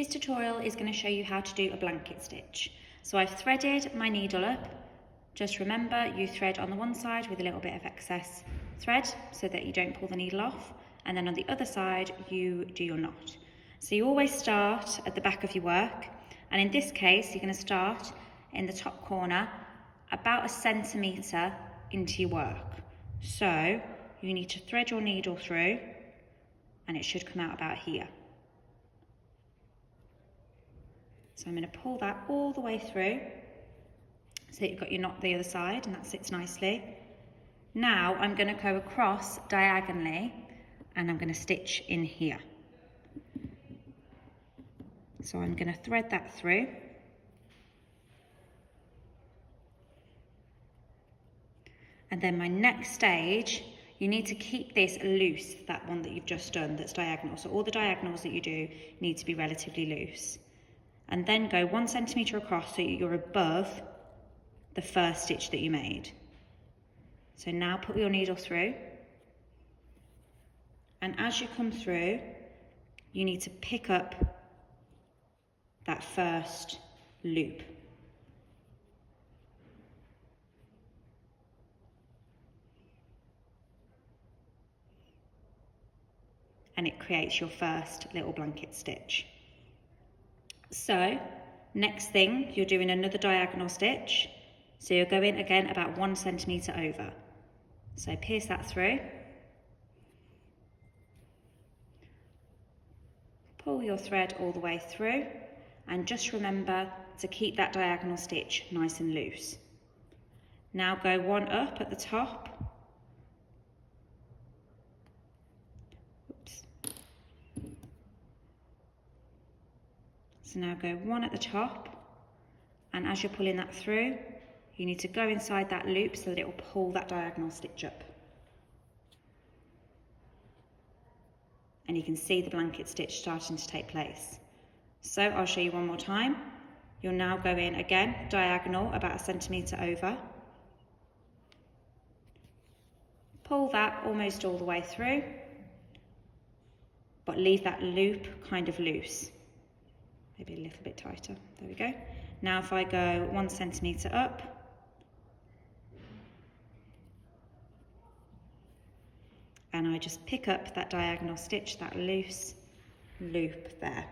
This tutorial is going to show you how to do a blanket stitch. So I've threaded my needle up. Just remember, you thread on the one side with a little bit of excess thread so that you don't pull the needle off, and then on the other side you do your knot. So you always start at the back of your work, and in this case you're going to start in the top corner about 1 centimetre into your work. So you need to thread your needle through and it should come out about here. So I'm going to pull that all the way through so that you've got your knot the other side and that sits nicely. Now I'm going to go across diagonally and I'm going to stitch in here. So I'm going to thread that through. And then my next stage, you need to keep this loose, that one that you've just done that's diagonal. So all the diagonals that you do need to be relatively loose. And then go 1 centimetre across so you're above the first stitch that you made. So now put your needle through, and as you come through you need to pick up that first loop. And it creates your first little blanket stitch. So next thing, you're doing another diagonal stitch. So you're going again about 1 centimetre over. So pierce that through. Pull your thread all the way through, and just remember to keep that diagonal stitch nice and loose. Now go one up at the top. Oops. So now go one at the top, and as you're pulling that through, you need to go inside that loop so that it will pull that diagonal stitch up. And you can see the blanket stitch starting to take place. So I'll show you one more time. You'll now go in again, diagonal about 1 centimetre over. Pull that almost all the way through, but leave that loop kind of loose. Maybe a little bit tighter, there we go. Now if I go 1 centimetre up, and I just pick up that diagonal stitch, that loose loop there.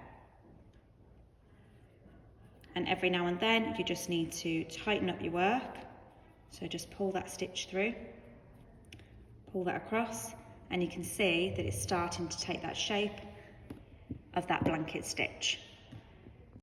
And every now and then you just need to tighten up your work. So just pull that stitch through, pull that across, and you can see that it's starting to take that shape of that blanket stitch.